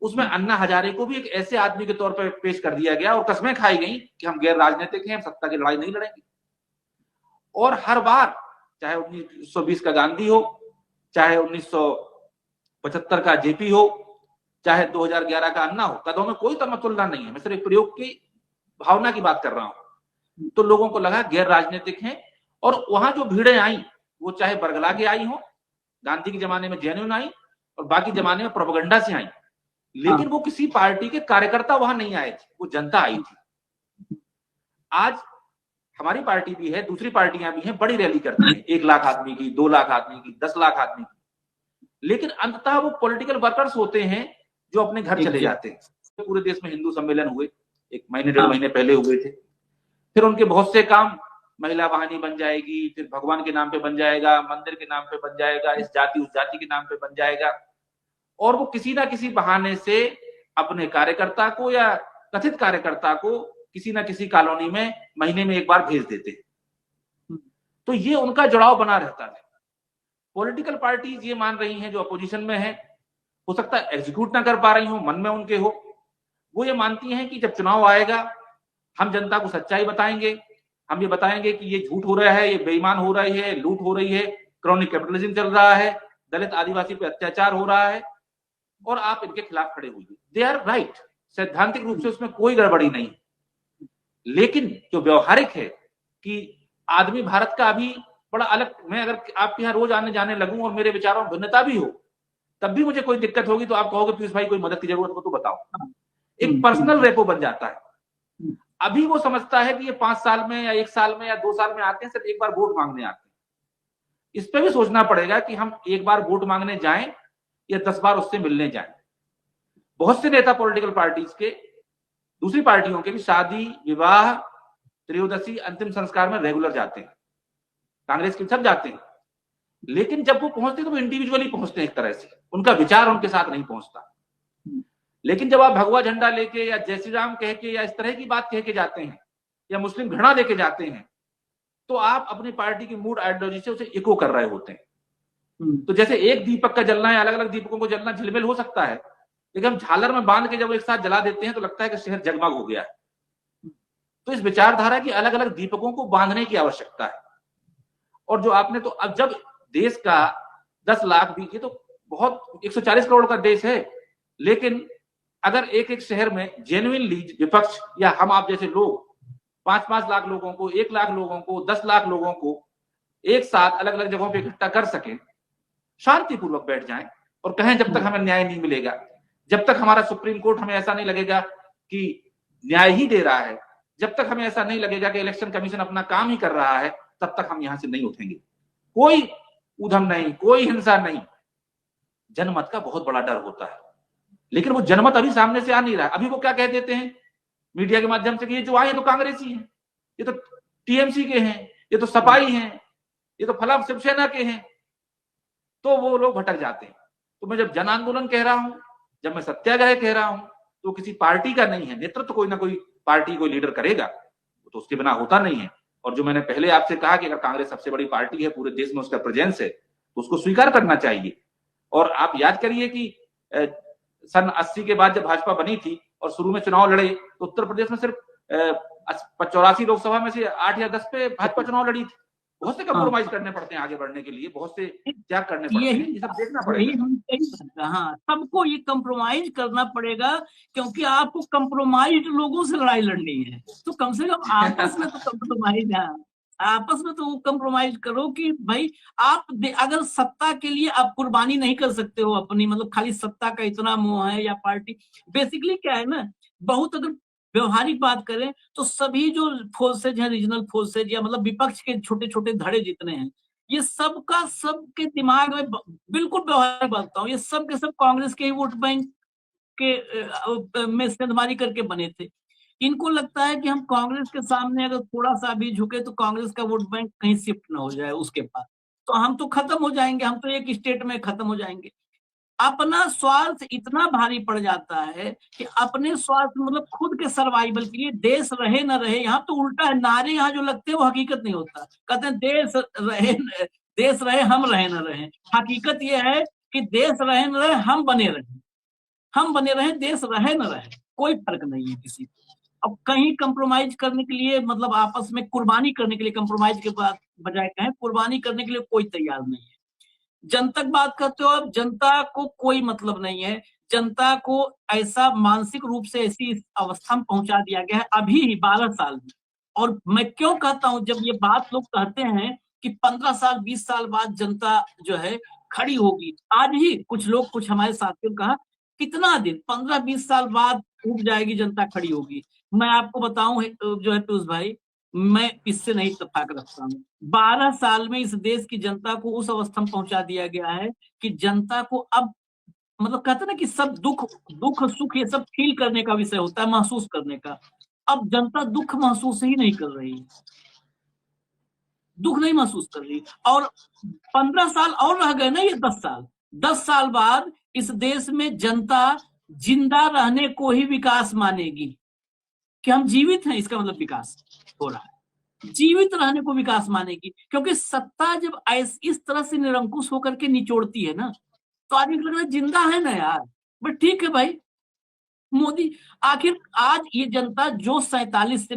उसमें अन्ना हजारे को भी एक ऐसे आदमी के तौर पर पेश कर दिया गया और कस्में खाई गई कि हम गैर राजनीतिक हैं, हम सत्ता की लड़ाई नहीं लड़ेंगे। और हर बार, चाहे 1920 का गांधी हो, चाहे 1975 का जेपी हो, चाहे 2011 का अन्ना हो, कदों में कोई तमतुल्ला नहीं है। मैं सिर्फ प्रयोग की भावना की बात कर रहा हूं। तो लोगों को लगा गैर राजनीतिक हैं, और वहां जो भीड़ें आई वो चाहे बरगला के आई हो, गांधी के जमाने में जेन्युइन आई और बाकी जमाने में प्रोपेगेंडा से आई, लेकिन वो किसी पार्टी के कार्यकर्ता वहां नहीं आए थे, वो जनता आई थी। आज हमारी पार्टी भी है, दूसरी पार्टियां भी हैं, बड़ी रैली करती हैं, 1 लाख आदमी की, 2 लाख आदमी की, 10 लाख आदमी की, लेकिन अंततः वो पॉलिटिकल वर्कर्स होते हैं जो अपने घर चले जाते हैं। पूरे देश में हिंदू सम्मेलन हुए, 1 महीने 1.5 महीने पहले हुए थे। फिर उनके बहुत से काम, महिला वाहिनी बन जाएगी, फिर भगवान के नाम पे बन जाएगा, मंदिर के नाम पे बन जाएगा, इस जाति उस जाति के नाम पे बन जाएगा, और वो किसी ना किसी बहाने से अपने कार्यकर्ता को या कथित कार्यकर्ता को किसी ना किसी कॉलोनी में महीने में 1 बार भेज देते हैं। तो ये उनका जुड़ाव बना रहता है। पॉलिटिकल पार्टीज ये मान रही हैं जो अपोजिशन में है, हो सकता है एग्जीक्यूट ना कर पा रही हो, मन में उनके हो, वो ये मानती हैं कि जब चुनाव आएगा हम जनता को सच्चाई बताएंगे, हम ये बताएंगे कि ये झूठ हो रहा है, ये बेईमान हो रही है, लूट हो रही है, क्रॉनिक कैपिटलिज्म चल रहा है, दलित आदिवासी पे अत्याचार हो रहा है, और आप इनके खिलाफ खड़े हुए। दे आर राइट, सैद्धांतिक रूप से उसमें कोई गड़बड़ी नहीं। लेकिन जो व्यवहारिक है कि आदमी भारत का अभी बड़ा अलग, मैं अगर आपके यहाँ रोज आने जाने लगूं और मेरे विचारों में भिन्नता भी हो, तब भी मुझे कोई दिक्कत होगी तो आप कहोगे पीयूष भाई कोई मदद की जरूरत हो तो बताओ। एक पर्सनल रेपो बन जाता है। अभी वो समझता है कि ये 5 साल में या 1 साल में या 2 साल में आते हैं, सिर्फ 1 बार वोट मांगने आते हैं। इस पे भी सोचना पड़ेगा कि हम 1 बार वोट मांगने जाएं या 10 बार उससे मिलने जाएं। बहुत से नेता पॉलिटिकल पार्टीज के, दूसरी पार्टियों के भी शादी, विवाह, त्रयोदशी, अंतिम संस्कार में रेगुलर जाते हैं, कांग्रेस के सब जाते हैं, लेकिन जब वो पहुंचते तो वो इंडिविजुअली पहुंचते हैं, एक तरह से उनका विचार उनके साथ नहीं पहुंचता। लेकिन जब आप भगवा झंडा लेके या जय श्री राम कह के या इस तरह की बात कह के जाते हैं या मुस्लिम घृणा लेके जाते हैं, तो आप अपनी पार्टी की मूड आइडियोलॉजी से उसे इको कर रहे होते हैं। तो जैसे एक दीपक का जलना है, अलग अलग दीपकों को जलना झिलमिल हो सकता है, लेकिन हम झालर में बांध के जब एक साथ जला देते हैं तो लगता है कि शहर जगमग हो गया है। तो इस विचारधारा की अलग अलग दीपकों को बांधने की आवश्यकता है। और जो आपने, तो अब जब देश का 10 लाख भी, ये तो बहुत 140 करोड़ का देश है, लेकिन अगर एक एक शहर में जेन्युइनली विपक्ष या हम आप जैसे लोग 5-5 लाख लोगों को, 1 लाख लोगों को, 10 लाख लोगों को एक साथ अलग अलग जगहों पे इकट्ठा कर सकें, शांतिपूर्वक बैठ जाएं और कहें जब तक हमें न्याय नहीं मिलेगा, जब तक हमारा सुप्रीम कोर्ट हमें ऐसा नहीं लगेगा कि न्याय ही दे रहा है, जब तक हमें ऐसा नहीं लगेगा कि इलेक्शन कमीशन अपना काम ही कर रहा है, तब तक हम यहां से नहीं उठेंगे। कोई उधम नहीं, कोई हिंसा नहीं। जनमत का बहुत बड़ा डर होता है, लेकिन वो जनमत अभी सामने से आ नहीं रहा। अभी वो क्या कह देते हैं मीडिया के माध्यम से कि ये जो आए तो कांग्रेसी हैं, ये तो टीएमसी के हैं, ये तो सपाई हैं, ये तो फला शिवसेना के हैं, तो वो लोग भटक जाते हैं। तो मैं जब जन आंदोलन कह रहा हूं, जब मैं सत्याग्रह कह रहा हूं, तो किसी पार्टी का नहीं है। नेतृत्व कोई ना कोई पार्टी कोई लीडर करेगा, तो उसके बिना होता नहीं है। और जो मैंने पहले आपसे कहा कि अगर कांग्रेस सबसे बड़ी पार्टी है, पूरे देश में उसका प्रेजेंस है, तो उसको स्वीकार करना चाहिए। और आप याद करिए कि सन 80 के बाद जब भाजपा बनी थी और शुरू में चुनाव लड़े, तो उत्तर प्रदेश में सिर्फ 84 लोकसभा में से 8 या 10 पे भाजपा चुनाव लड़ी थी। बहुत से कंप्रोमाइज करने पड़ते हैं आगे बढ़ने के लिए, बहुत से त्याग करने पड़ते हैं, ये सब देखना पड़ेगा। हाँ, सबको ये कंप्रोमाइज करना पड़ेगा, क्योंकि आपको कंप्रोमाइज लोगों से लड़ाई लड़नी है, तो कम से कम आपस में तो कंप्रोमाइज, आपस में तो कंप्रोमाइज करो कि भाई आप अगर सत्ता के लिए आप कुर्बानी नहीं कर सकते हो अपनी, मतलब खाली सत्ता का इतना मोह है या पार्टी, बेसिकली क्या है ना, बहुत अगर व्यवहारिक बात करें तो सभी जो फोर्सेज हैं, रीजनल फोर्सेज या मतलब विपक्ष के छोटे छोटे धड़े जितने हैं, ये सबका सबके दिमाग में बिल्कुल व्यवहारिक बात हूँ, ये सब के सब कांग्रेस के ही वोट बैंक के में सेंधमारी करके बने थे। इनको लगता है कि हम कांग्रेस के सामने अगर थोड़ा सा भी झुके तो कांग्रेस का वोट बैंक कहीं शिफ्ट ना हो जाए उसके पास, तो हम तो खत्म हो जाएंगे, हम तो एक स्टेट में खत्म हो जाएंगे। अपना स्वार्थ इतना भारी पड़ जाता है कि अपने स्वार्थ मतलब खुद के सर्वाइवल के लिए, देश रहे न रहे, यहाँ तो उल्टा है, नारे यहाँ जो लगते हैं वो हकीकत नहीं होता। कहते हैं देश रहे हम रहे न रहे, हकीकत ये है कि देश रहे न रहे हम बने रहे, हम बने रहे, देश रहे न रहे, कोई फर्क नहीं है किसी को। अब कहीं कंप्रोमाइज करने के लिए, मतलब आपस में कुर्बानी करने के लिए, कंप्रोमाइज के बाद बजाय कहें कुर्बानी करने के लिए कोई तैयार नहीं है। जनतक बात करते हो, अब जनता को कोई मतलब नहीं है, जनता को ऐसा मानसिक रूप से ऐसी अवस्था में पहुंचा दिया गया है अभी ही 12 साल में। और मैं क्यों कहता हूं, जब ये बात लोग कहते हैं कि 15 साल 20 साल बाद जनता जो है खड़ी होगी, आज ही कुछ लोग, कुछ हमारे साथियों ने कहा कितना दिन, 15-20 साल बाद उठ जाएगी जनता, खड़ी होगी। मैं आपको बताऊं जो है पीयूष भाई, मैं इससे नहीं इत्तेफाक रखता हूँ। 12 साल में इस देश की जनता को उस अवस्था में पहुंचा दिया गया है कि जनता को अब, मतलब कहते ना कि सब दुख सुख ये सब फील करने का विषय होता है, महसूस करने का। अब जनता दुख महसूस ही नहीं कर रही है, दुख नहीं महसूस कर रही। और 15 साल और रह गए ना, ये 10 साल बाद इस देश में जनता जिंदा रहने को ही विकास मानेगी कि हम जीवित हैं, इसका मतलब विकास हो रहा है, जीवित रहने को विकास मानेगी। क्योंकि सत्ता जब इस तरह से निरंकुश होकर के निचोड़ती है ना, तो आदमी को लग रहा है जिंदा है ना यार, बट ठीक है भाई मोदी। आखिर आज ये जनता जो 47 से,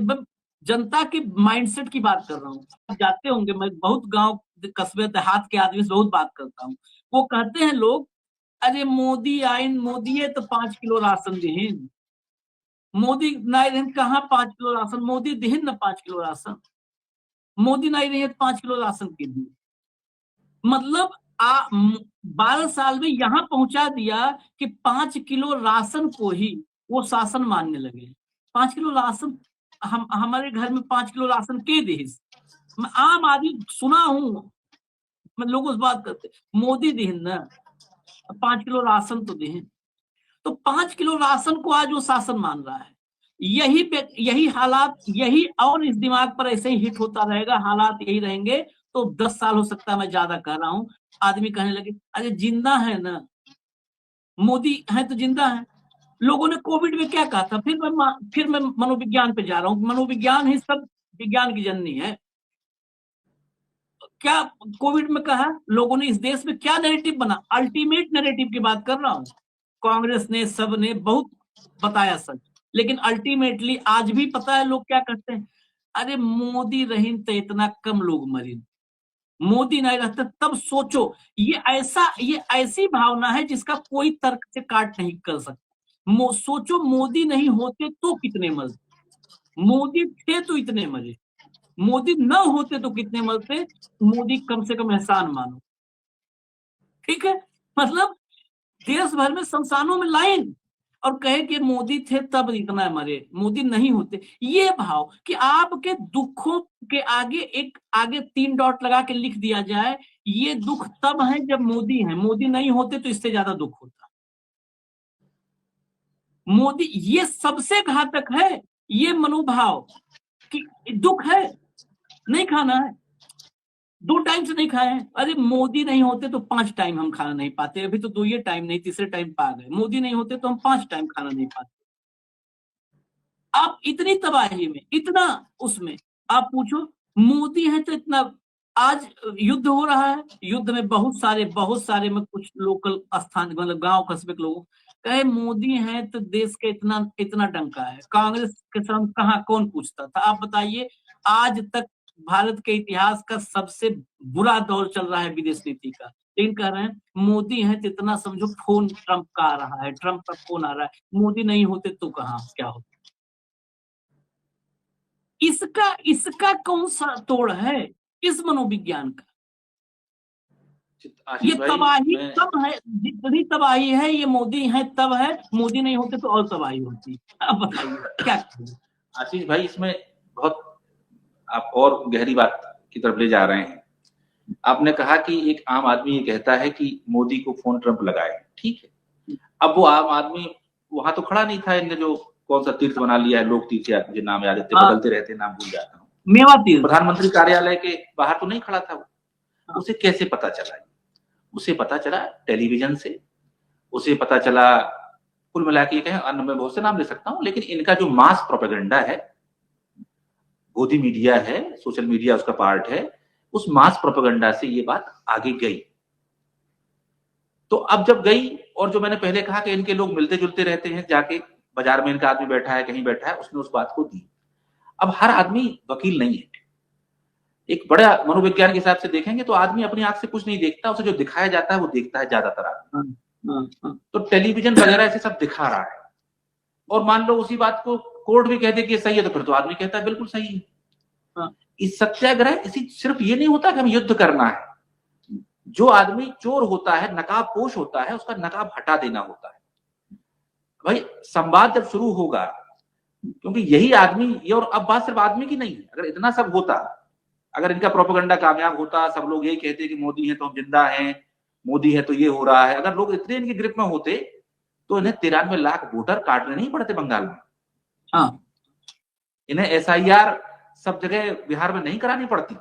जनता के माइंडसेट की बात कर रहा हूँ, आप जाते होंगे, मैं बहुत गांव कस्बे देहात के आदमी से बहुत बात करता हूँ, वो कहते हैं लोग, अरे मोदी आइन, मोदी है तो 5 किलो राशन देहिन, मोदी नहीं रहे कहाँ 5 किलो राशन, मोदी देहिन ना 5 किलो राशन, मोदी नहीं रहे 5 किलो राशन के लिए। मतलब 12 साल में यहां पहुंचा दिया कि 5 किलो राशन को ही वो शासन मानने लगे। 5 किलो राशन, हमारे घर में 5 किलो राशन के दे, मैं आम आदमी सुना हूं, मैं लोगों से बात करते, मोदी देहिन ना 5 किलो राशन तो देहिन, तो 5 किलो राशन को आज वो शासन मान रहा है। यही हालात, यही और इस दिमाग पर ऐसे ही हिट होता रहेगा, हालात यही रहेंगे तो 10 साल हो सकता है, मैं ज्यादा कह रहा हूं, आदमी कहने लगे अरे जिंदा है ना, मोदी है तो जिंदा है। लोगों ने कोविड में क्या कहा था, फिर मैं मनोविज्ञान पे जा रहा हूं, मनोविज्ञान ही सब विज्ञान की जननी है। क्या कोविड में कहा लोगों ने, इस देश में क्या नैरेटिव बना, अल्टीमेट नैरेटिव की बात कर रहा हूं, कांग्रेस ने, सब ने बहुत बताया सच, लेकिन अल्टीमेटली आज भी पता है लोग क्या कहते हैं, अरे मोदी रहीन तो इतना कम लोग मरीन, मोदी नहीं रहता तब सोचो। ये ऐसी भावना है जिसका कोई तर्क से काट नहीं कर सकता। सोचो मोदी नहीं होते तो कितने मरते, मोदी थे तो इतने मरे, मोदी न होते तो कितने मरते, मोदी कम से कम एहसान मानो। ठीक है, मतलब देश भर में शमशानों में लाइन, और कहे कि मोदी थे तब इतना मरे, मोदी नहीं होते। ये भाव कि आपके दुखों के आगे 3 डॉट लगा के लिख दिया जाए, ये दुख तब है जब मोदी है, मोदी नहीं होते तो इससे ज्यादा दुख होता। मोदी, ये सबसे घातक है ये मनोभाव कि दुख है, नहीं खाना है, 2 टाइम से नहीं खाए हैं। अरे मोदी नहीं होते तो 5 टाइम हम खाना नहीं पाते, अभी तो 2 ही टाइम नहीं, तीसरे टाइम पा गए। मोदी नहीं होते तो हम 5 टाइम खाना नहीं पाते। आप इतनी तबाही में, इतना उसमें, आप पूछो मोदी है तो इतना। आज युद्ध हो रहा है, युद्ध में बहुत सारे में कुछ लोकल स्थान मतलब गांव कस्बे के लोग कहे मोदी है तो देश के इतना डंका है। कांग्रेस के साथ कहाँ कौन पूछता था? आप बताइए, आज तक भारत के इतिहास का सबसे बुरा दौर चल रहा है विदेश नीति का, लेकिन कह रहे हैं मोदी है तो इतना समझो फोन ट्रंप का आ रहा है, ट्रंप का फोन आ रहा है, मोदी नहीं होते तो कहाँ क्या होता। इसका कौन सा तोड़ है इस मनोविज्ञान का? ये तबाही तब है, जितनी तबाही है ये मोदी है तब है, मोदी नहीं होते तो और तबाही होती। अब बताइए क्या करें? आशीष भाई, इसमें बहुत आप और गहरी बात की तरफ ले जा रहे हैं। आपने कहा कि एक आम आदमी ये कहता है कि मोदी को फोन ट्रंप लगाए, ठीक है। अब वो आम आदमी वहां तो खड़ा नहीं था, इनने जो कौन सा तीर्थ बना लिया है, लोक तीर्थ, या मुझे नाम याद रहते, बदलते रहते, नाम भूल जाता हूँ, मेवा तीर्थ। प्रधानमंत्री कार्यालय के बाहर तो नहीं खड़ा था वो। उसे कैसे पता चला? उसे पता चला टेलीविजन से, उसे पता चला, कुल मिला के कहें अन्य में बहुत से नाम ले सकता हूं, लेकिन इनका जो मास प्रोपेगेंडा है, गोदी मीडिया है, सोशल मीडिया उसका पार्ट है, उस मास प्रोपेगेंडा से ये बात आगे गई। तो अब जब गई, और जो मैंने पहले कहा कि इनके लोग मिलते जुलते रहते हैं, जाके बाजार में इनका आदमी बैठा है, कहीं बैठा है, उसने उस बात को दी। अब हर आदमी वकील नहीं है। एक बड़ा मनोविज्ञान के हिसाब से देखेंगे तो आदमी अपनी आंख से कुछ नहीं देखता, उसे जो दिखाया जाता है वो देखता है ज्यादातर आदमी। तो टेलीविजन वगैरह ऐसे सब दिखा रहा है, और मान लो उसी बात को कोर्ट भी कह दे कि ये सही है, तो फिर तो आदमी कहता है बिल्कुल सही है। इस सत्याग्रह इसी सिर्फ ये नहीं होता कि हम युद्ध करना है। जो आदमी चोर होता है, नकाबपोश होता है, उसका नकाब हटा देना होता है। भाई संवाद जब शुरू होगा, क्योंकि यही आदमी, ये, और अब बात सिर्फ आदमी की नहीं है, अगर इतना सब होता, अगर इनका प्रोपेगेंडा कामयाब होता, सब लोग यही कहते कि मोदी है तो हम जिंदा हैं, मोदी है तो ये हो रहा है, अगर लोग इतने इनकी ग्रिप में होते तो इन्हें 93 लाख वोटर काटने नहीं पड़ते बंगाल में। हाँ, इन्हें SIR सब जगह बिहार में नहीं करानी पड़ती,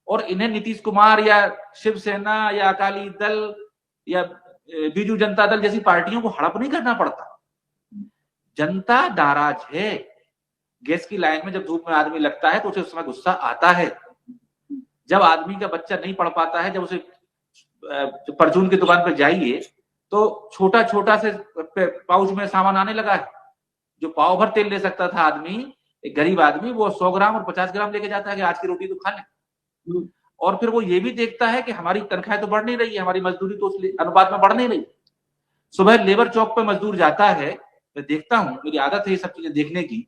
और इन्हें नीतीश कुमार या शिवसेना या अकाली दल या बीजू जनता दल जैसी पार्टियों को हड़प नहीं करना पड़ता। जनता नाराज है। गैस की लाइन में जब धूप में आदमी लगता है तो उसे उस समय गुस्सा आता है। जब आदमी का बच्चा नहीं पढ़ पाता है, जब उसे परचून की दुकान पर जाइए तो छोटा छोटा से पाउच में सामान आने लगा है। जो पाव भर तेल ले सकता था आदमी, एक गरीब आदमी, वो 100 ग्राम और 50 ग्राम लेके जाता है कि आज की रोटी तो खा ले। और फिर वो ये भी देखता है कि हमारी तनख्वाह तो बढ़ नहीं रही है, हमारी मजदूरी तो उस अनुपात में बढ़ नहीं रही। सुबह लेबर चौक पे मजदूर जाता है, मैं देखता हूँ, मेरी आदत है ये सब चीजें देखने की,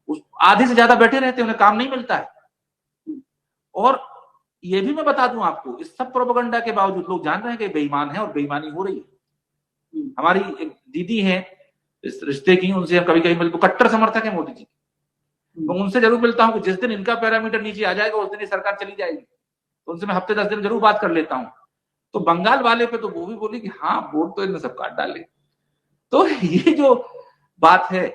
उस आधे से ज्यादा बैठे रहते हैं, उन्हें काम नहीं मिलता है। और ये भी मैं बता दूं आपको, इस सब प्रोपेगेंडा के बावजूद लोग जान रहे हैं कि बेईमान है और बेईमानी हो रही है। हमारी एक दीदी है इस रिश्ते की, उनसे हम कभी कभी मिलते, कट्टर समर्थक है मोदी जी। तो उनसे जरूर मिलता हूँ कि जिस दिन इनका पैरामीटर नीचे आ जाएगा उस दिन ही सरकार चली जाएगी। तो उनसे मैं हफ्ते 10 दिन जरूर बात कर लेता हूँ। तो बंगाल वाले पे तो वो भी बोली कि हाँ वोट तो इन्हें सब काट डाले। तो ये जो बात है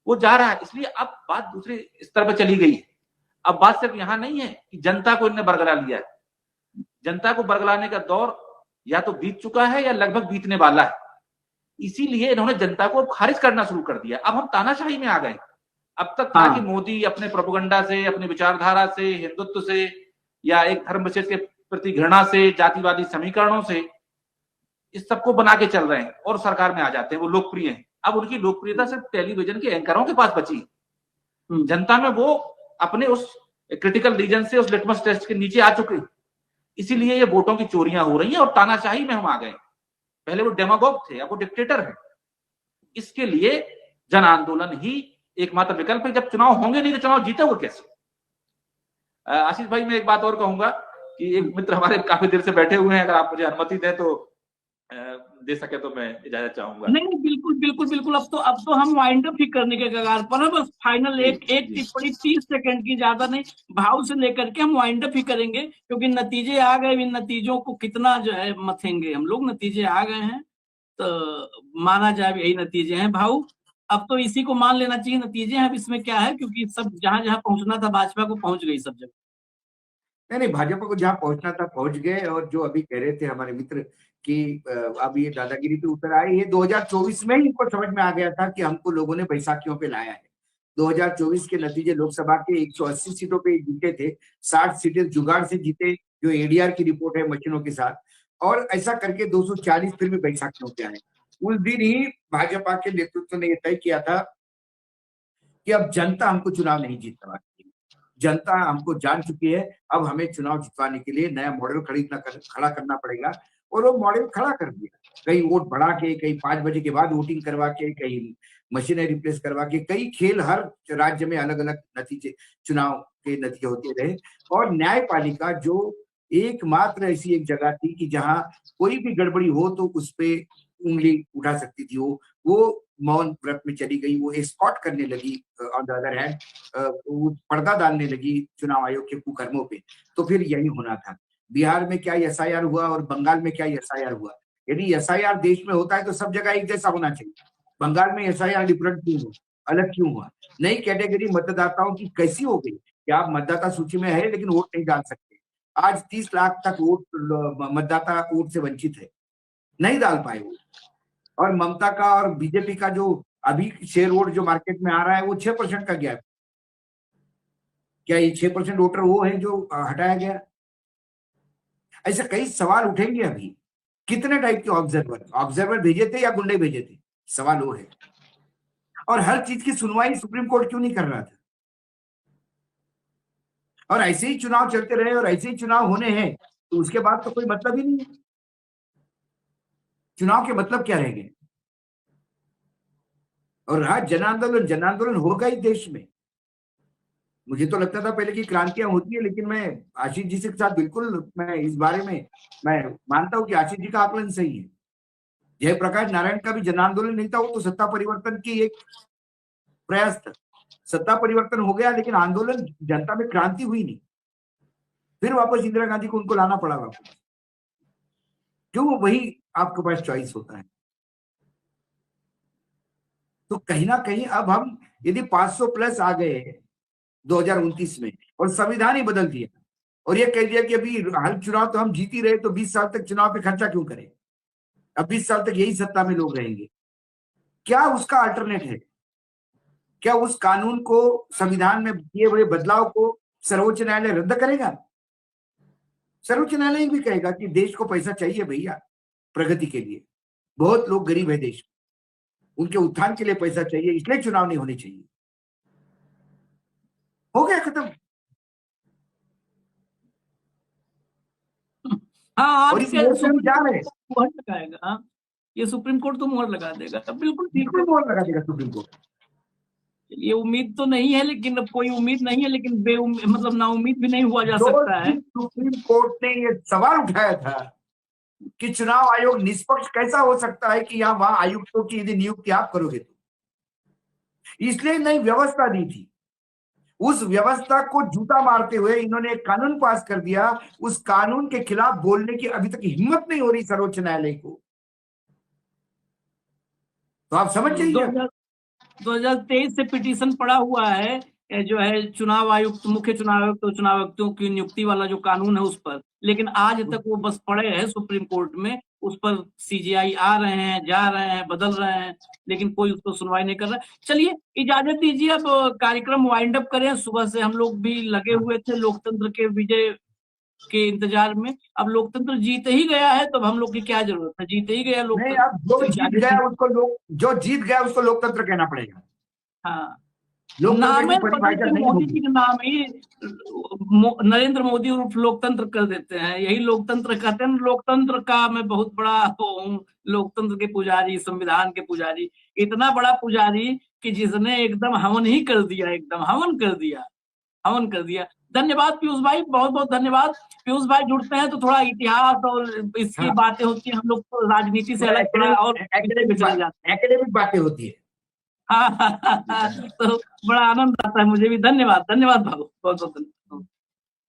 वो जा रहा है। इसलिए अब बात दूसरे स्तर पर चली गई है। अब बात सिर्फ यहां नहीं है कि जनता को इन्हें बरगला लिया है। जनता को बरगलाने का दौर या तो बीत चुका है या लगभग बीतने वाला है। इसीलिए इन्होंने जनता को खारिज करना शुरू कर दिया। अब हम तानाशाही में आ गए। अब तक था कि मोदी अपने प्रोपेगेंडा से, अपने विचारधारा से, हिंदुत्व से या एक धर्म विशेष के प्रति घृणा से, जातिवादी समीकरणों से इस सबको बना के चल रहे हैं और सरकार में आ जाते हैं, वो लोकप्रिय हैं। अब उनकी लोकप्रियता सिर्फ टेलीविजन के एंकरों के पास बची। जनता में वो अपने उस क्रिटिकल रीजन से, उस लिटमस टेस्ट के नीचे आ चुके। इसीलिए ये वोटों की चोरियां हो रही हैं और तानाशाही में हम आ गए। पहले वो डेमागोग थे, अब वो डिक्टेटर है। इसके लिए जन आंदोलन ही एकमात्र विकल्प है। जब चुनाव होंगे नहीं तो चुनाव जीतोगे कैसे? आशीष भाई, मैं एक बात और कहूंगा कि एक मित्र हमारे काफी देर से बैठे हुए हैं, अगर आप मुझे अनुमति दें तो दे सके तो मैं इजाजत चाहूंगा। नहीं, बिल्कुल बिल्कुल बिल्कुल। अब तो हम वाइंड अप ही करने के कगार पर है। बस फाइनल एक टिप्पणी 30 सेकंड की, ज्यादा नहीं, भाव से लेकर के हम वाइंड अप ही करेंगे, क्योंकि नतीजे आ गए। इन नतीजों को कितना जो है मथेंगे हम लोग, नतीजे आ गए हैं तो माना जाए यही नतीजे हैं भाऊ। अब तो इसी को मान लेना चाहिए नतीजे हैं। अब इसमें क्या है, क्योंकि सब जहां जहां पहुंचना था भाजपा को पहुंच गई सब जगह। नहीं, भाजपा को जहां पहुंचना था पहुंच गए। और जो अभी कह रहे थे हमारे मित्र कि अब ये दादागिरी पे उतर आए, ये 2024 में ही इनको समझ में आ गया था कि हमको लोगों ने बैसाखियों पे लाया है। 2024 के नतीजे लोकसभा के 180 सीटों पे जीते थे, 60 सीटें जुगाड़ से जीते, जो एडीआर की रिपोर्ट है मशीनों के साथ, और ऐसा करके 240 फिर भी बैसाखियों पे आए। उस दिन ही भाजपा के नेतृत्व ने यह तय किया था कि अब जनता हमको चुनाव नहीं जीतवा, जनता हमको जान चुकी है, अब हमें चुनाव जितवाने के लिए नया मॉडल खड़ा करना पड़ेगा। और वो मॉडल खड़ा कर दिया, कहीं वोट बढ़ा के, कहीं 5 बजे के बाद वोटिंग करवा के, कहीं मशीनें रिप्लेस करवा के, कई खेल हर राज्य में अलग अलग नतीजे, चुनाव के नतीजे होते रहे। और न्यायपालिका जो एकमात्र ऐसी एक जगह थी कि जहां कोई भी गड़बड़ी हो तो उस पे उंगली उठा सकती थी, वो मौन व्रत में चली गई, वो एस्कॉर्ट करने लगी, ऑन द अदर हैंड वो पर्दा डालने लगी चुनाव आयोग के कुकर्मों पे। तो फिर यही होना था। बिहार में क्या एसआईआर हुआ और बंगाल में क्या एसआईआर हुआ? यदि एसआईआर देश में होता है तो सब जगह एक जैसा होना चाहिए। बंगाल में एसआईआर डिफरेंट क्यों हुआ, अलग क्यों हुआ? नई कैटेगरी मतदाताओं की कैसी हो गई कि आप मतदाता सूची में है लेकिन वोट नहीं डाल सकते। आज 30 लाख तक वोट मतदाता वोट से वंचित है, नहीं डाल पाए वोट। और ममता का और बीजेपी का जो अभी शेयर वोट जो मार्केट में आ रहा है वो 6% का गैप। क्या ये 6% वोटर वो है जो हटाया गया? ऐसे कई सवाल उठेंगे अभी। कितने टाइप के ऑब्जर्वर भेजे थे या गुंडे भेजे थे, सवाल वो है। और हर चीज की सुनवाई सुप्रीम कोर्ट क्यों नहीं कर रहा था? और ऐसे ही चुनाव चलते रहे और ऐसे ही चुनाव होने हैं तो उसके बाद तो कोई मतलब ही नहीं है। चुनाव के मतलब क्या रह गए? और रहा जन आंदोलन होगा ही देश में। मुझे तो लगता था पहले की क्रांतियां होती है, लेकिन मैं आशीष जी के साथ बिल्कुल मैं इस बारे में मैं मानता हूं कि आशीष जी का आकलन सही है। जयप्रकाश नारायण का भी जन आंदोलन नहीं था, वो तो सत्ता परिवर्तन की एक प्रयास था। सत्ता परिवर्तन हो गया लेकिन आंदोलन, जनता में क्रांति हुई नहीं। फिर वापस इंदिरा गांधी को उनको लाना पड़ा वापस, क्यों? वही आपके पास चॉइस होता है। तो कहीं ना कहीं अब हम यदि 500 प्लस आ गए 2029 में और संविधान ही बदल दिया और ये कह दिया कि अभी हाल चुनाव तो हम जीत ही रहे तो 20 साल तक चुनाव पे खर्चा क्यों करें, अब 20 साल तक यही सत्ता में लोग रहेंगे, क्या उसका अल्टरनेट है? क्या उस कानून को, संविधान में किए हुए बदलाव को सर्वोच्च न्यायालय रद्द करेगा? सर्वोच्च न्यायालय भी कहेगा कि देश को पैसा चाहिए भैया प्रगति के लिए, बहुत लोग गरीब है देश में, उनके उत्थान के लिए पैसा चाहिए, इसलिए चुनाव नहीं होने चाहिए। हो गया, खत्म। हाँ, और इस मोर्चे में जा रहे हैं, मुहर लगाएगा। हाँ, ये सुप्रीम कोर्ट तो मुहर लगा देगा, बिल्कुल ठीक बिल्कुल है। मोहर लगा देगा सुप्रीम कोर्ट। ये उम्मीद तो नहीं है, लेकिन अब कोई उम्मीद नहीं है, लेकिन मतलब ना उम्मीद भी नहीं हुआ जा सकता है। सुप्रीम कोर्ट ने ये सवाल उठाया था कि चुनाव आयोग निष्पक्ष कैसा हो सकता है कि यहाँ वहां आयुक्तों की यदि नियुक्ति आप करोगे तो, इसलिए नई व्यवस्था दी थी। उस व्यवस्था को जूता मारते हुए इन्होंने एक कानून पास कर दिया। उस कानून के खिलाफ बोलने की अभी तक हिम्मत नहीं हो रही सर्वोच्च न्यायालय को। तो आप समझ जाइए, 2023 से पिटीशन पड़ा हुआ है, जो है चुनाव आयुक्त, मुख्य चुनाव आयुक्त और चुनाव आयुक्तों की नियुक्ति वाला जो कानून है उस पर, लेकिन आज तक वो बस पड़े हैं सुप्रीम कोर्ट में। उस पर सीजीआई आ रहे हैं, जा रहे हैं, बदल रहे हैं, लेकिन कोई उसको सुनवाई नहीं कर रहा। चलिए इजाजत दीजिए, अब कार्यक्रम वाइंड अप करें। सुबह से हम लोग भी लगे हुए थे लोकतंत्र के विजय के इंतजार में। अब लोकतंत्र जीत ही गया है तो अब हम लोग की क्या जरूरत है, जीत ही गया नहीं, लोकतंत्र। अब जो जीत गया उसको लोकतंत्र कहना पड़ेगा। हाँ, लोकतंत्र नाम की परिभाषा नहीं मोदी होगी। जी का नाम ही नरेंद्र मोदी उर्फ लोकतंत्र कर देते हैं। यही लोकतंत्र कहते हैं। लोकतंत्र का मैं बहुत बड़ा हूँ, लोकतंत्र के पुजारी, संविधान के पुजारी, इतना बड़ा पुजारी कि जिसने एकदम हवन ही कर दिया, एकदम हवन कर दिया, हवन कर दिया। धन्यवाद पीयूष भाई, बहुत बहुत धन्यवाद। पीयूष भाई जुड़ते हैं तो थोड़ा इतिहास और इसकी हाँ। बातें होती हैं, हम लोग तो राजनीति से अलग थोड़ा और एकेडमिक बातें होती है। हाँ तो बड़ा आनंद आता है मुझे भी। धन्यवाद, धन्यवाद बाबू, बहुत बहुत धन्यवाद।